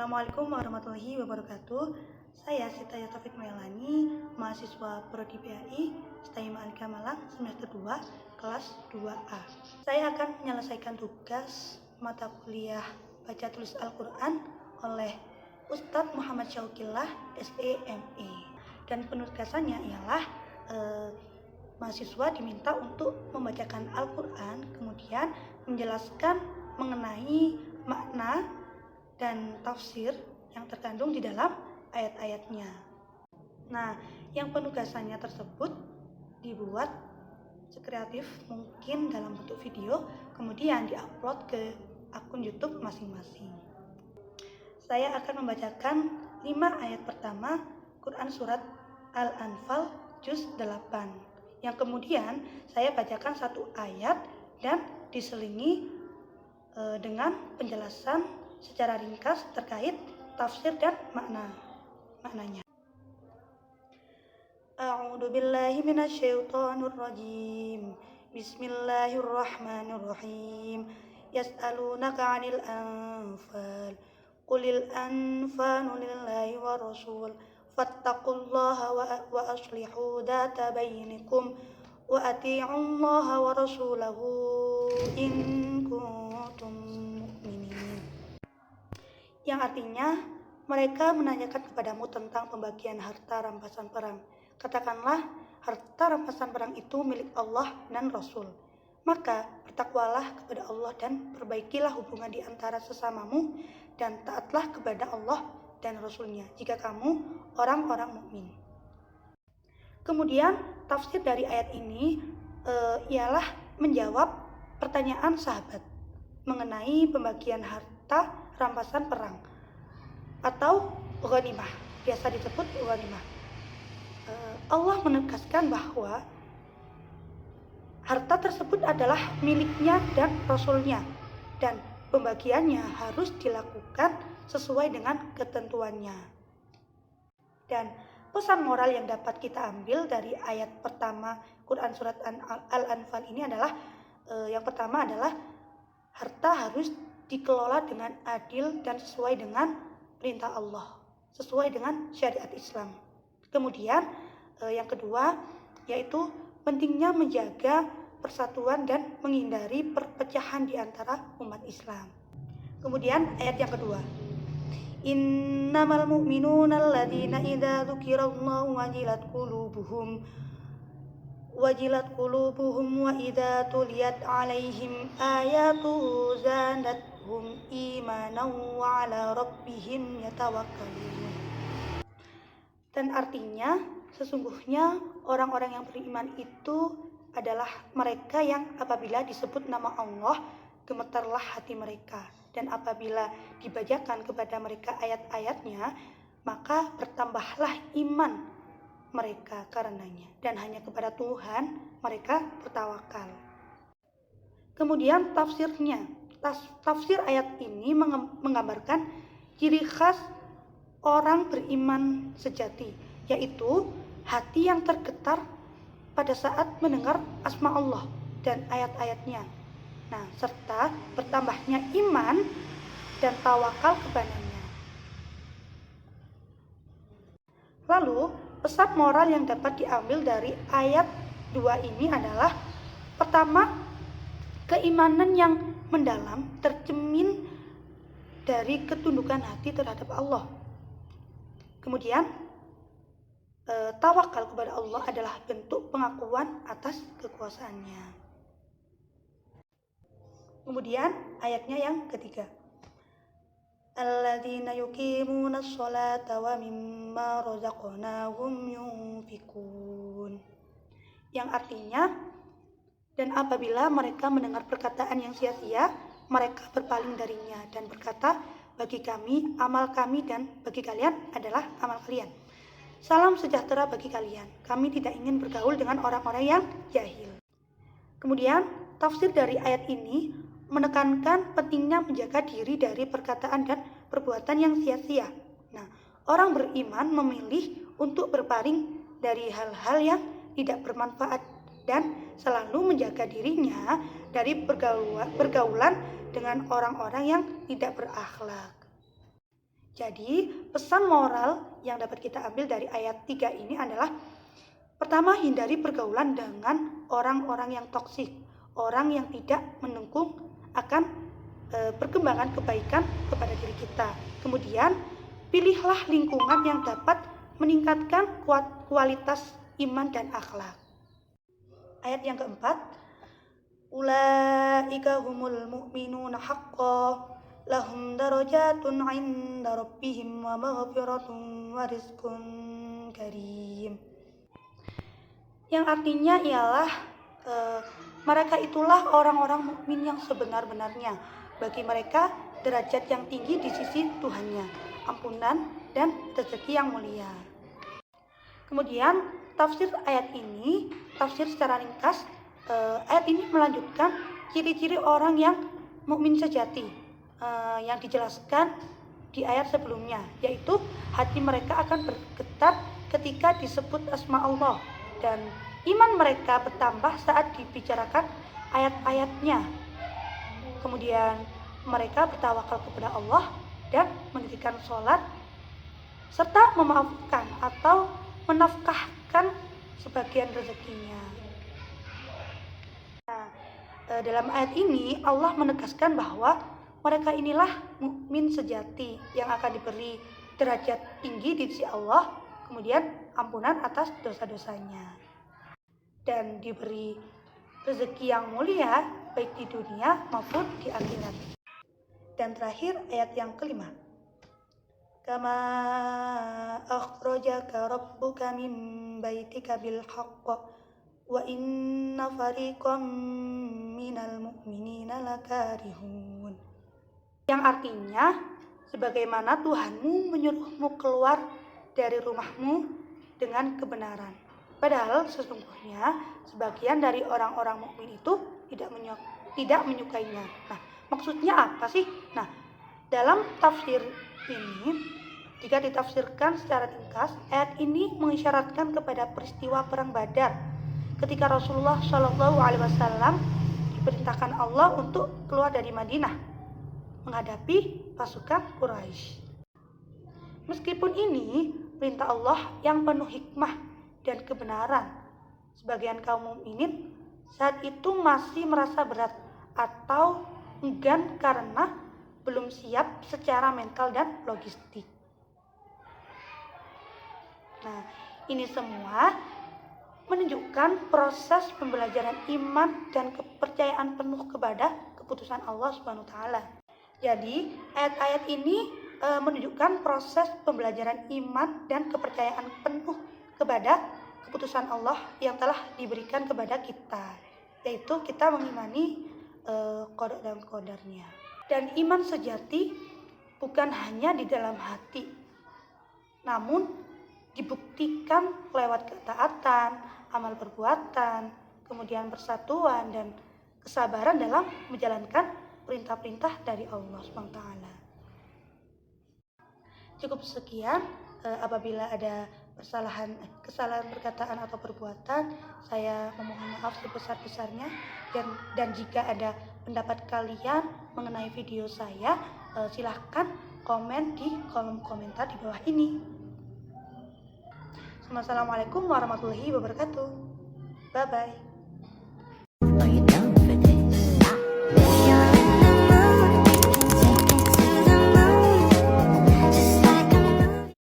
Assalamualaikum warahmatullahi wabarakatuh. Saya Sitaya Taufik Melani, mahasiswa Prodi PAI, STAIM Alika Malang, semester 2, kelas 2A. Saya akan menyelesaikan tugas mata kuliah Baca Tulis Al-Quran oleh Ustadz Muhammad Syauqillah, SEME. Dan penugasannya ialah mahasiswa diminta untuk membacakan Al-Quran, kemudian menjelaskan mengenai makna dan tafsir yang terkandung di dalam ayat-ayatnya. Nah, yang penugasannya tersebut dibuat sekreatif mungkin dalam bentuk video, kemudian diupload ke akun YouTube masing-masing. Saya akan membacakan 5 ayat pertama Quran Surat Al-Anfal Juz 8, yang kemudian saya bacakan 1 ayat dan diselingi dengan penjelasan secara ringkas terkait tafsir dan maknanya. A'udzu billahi minasyaitonir rajim. Bismillahirrahmanirrahim. Yas'alunaka 'anil anfal. Qulil anfalu lillahi wa rasul. Fattaqullaha wa aslihu dzata bainakum wa atii'ullaha wa rasulahu in kuntum mu'minin. Yang artinya, mereka menanyakan kepadamu tentang pembagian harta rampasan perang. Katakanlah, harta rampasan perang itu milik Allah dan Rasul. Maka bertakwalah kepada Allah dan perbaikilah hubungan di antara sesamamu dan taatlah kepada Allah dan Rasulnya jika kamu orang-orang mukmin. Kemudian tafsir dari ayat ini ialah menjawab pertanyaan sahabat mengenai pembagian harta rampasan perang atau ghanimah, biasa disebut ghanimah. Allah menegaskan bahwa harta tersebut adalah miliknya dan Rasulnya, dan pembagiannya harus dilakukan sesuai dengan ketentuannya. Dan pesan moral yang dapat kita ambil dari ayat pertama Quran Surat Al-Anfal ini adalah yang pertama adalah harta harus dikelola dengan adil dan sesuai dengan perintah Allah, sesuai dengan syariat Islam. Kemudian yang kedua yaitu pentingnya menjaga persatuan dan menghindari perpecahan di antara umat Islam. Kemudian ayat yang kedua, innamal mu'minuna alladzina idza dzukirallahu wajilat qulubuhum wa idza tuliyat alaihim ayatuhu zadathum imanan wa ala rabbihim yatawakkalun. Dan artinya, sesungguhnya orang-orang yang beriman itu adalah mereka yang apabila disebut nama Allah, gemetarlah hati mereka, dan apabila dibacakan kepada mereka ayat-ayatnya, maka bertambahlah iman mereka karenanya, dan hanya kepada Tuhan mereka bertawakal. Kemudian tafsirnya, tafsir ayat ini menggambarkan ciri khas orang beriman sejati, yaitu hati yang tergetar pada saat mendengar asma Allah dan ayat-ayatnya. Nah, serta bertambahnya iman dan tawakal kepadanya. Lalu, pesan moral yang dapat diambil dari ayat 2 ini adalah pertama, keimanan yang mendalam tercermin dari ketundukan hati terhadap Allah. Kemudian tawakal kepada Allah adalah bentuk pengakuan atas kekuasaannya. Kemudian ayatnya yang ketiga, alladzina yuqimunas sholata wa mimma razaqnahum yunfikun. Yang artinya, dan apabila mereka mendengar perkataan yang sia-sia, mereka berpaling darinya dan berkata, bagi kami amal kami dan bagi kalian adalah amal kalian. Salam sejahtera bagi kalian. Kami tidak ingin bergaul dengan orang-orang yang jahil. Kemudian tafsir dari ayat ini menekankan pentingnya menjaga diri dari perkataan dan perbuatan yang sia-sia. Nah, orang beriman memilih untuk berpaling dari hal-hal yang tidak bermanfaat dan selalu menjaga dirinya dari pergaulan dengan orang-orang yang tidak berakhlak. Jadi, pesan moral yang dapat kita ambil dari ayat 3 ini adalah pertama, hindari pergaulan dengan orang-orang yang toksik, orang yang tidak mendukung akan perkembangan kebaikan kepada diri kita. Kemudian, pilihlah lingkungan yang dapat meningkatkan kualitas iman dan akhlak. Ayat yang keempat, ulaika humul mu'minuna haqqan lahum darajatun 'inda rabbihim wa maghfiratun wa rizqun karim. Yang artinya ialah mereka itulah orang-orang mukmin yang sebenar-benarnya. Bagi mereka derajat yang tinggi di sisi Tuhannya, ampunan dan rezeki yang mulia. Kemudian tafsir ayat ini, tafsir secara ringkas, ayat ini melanjutkan ciri-ciri orang yang mukmin sejati yang dijelaskan di ayat sebelumnya, yaitu hati mereka akan bergetar ketika disebut asma Allah dan iman mereka bertambah saat dibicarakan ayat-ayatnya. Kemudian mereka bertawakal kepada Allah dan mendirikan sholat serta memaafkan atau menafkahkan sebagian rezekinya. Nah, dalam ayat ini Allah menegaskan bahwa mereka inilah mukmin sejati yang akan diberi derajat tinggi di sisi Allah, kemudian ampunan atas dosa-dosanya, dan diberi rezeki yang mulia baik di dunia maupun di akhirat. Dan terakhir ayat yang kelima, kama akhrajaka rabbuka min baitika bil haqq wa inna fariqam minal mu'minina lakarihun. Yang artinya, sebagaimana Tuhanmu menyuruhmu keluar dari rumahmu dengan kebenaran. Padahal sesungguhnya sebagian dari orang-orang mukmin itu tidak menyukainya. Nah, maksudnya apa sih? Nah, dalam tafsir ini, jika ditafsirkan secara ringkas, ayat ini mengisyaratkan kepada peristiwa perang Badar ketika Rasulullah SAW diperintahkan Allah untuk keluar dari Madinah menghadapi pasukan Quraisy. Meskipun ini perintah Allah yang penuh hikmah dan kebenaran, sebagian kaum mukminin saat itu masih merasa berat atau enggan karena belum siap secara mental dan logistik. Nah, ini semua menunjukkan proses pembelajaran iman dan kepercayaan penuh kepada keputusan Allah Subhanahu wa taala. Jadi, ayat-ayat ini menunjukkan proses pembelajaran iman dan kepercayaan penuh kepada keputusan Allah yang telah diberikan kepada kita, yaitu kita mengimani qada dan qadarnya. Dan iman sejati bukan hanya di dalam hati, namun dibuktikan lewat ketaatan, amal perbuatan, kemudian persatuan dan kesabaran dalam menjalankan perintah-perintah dari Allah SWT. Cukup sekian. Apabila ada kesalahan perkataan atau perbuatan, saya memohon maaf sebesar-besarnya. Dan jika ada pendapat kalian mengenai video saya, silahkan komen di kolom komentar di bawah ini. Assalamualaikum warahmatullahi wabarakatuh. Bye-bye.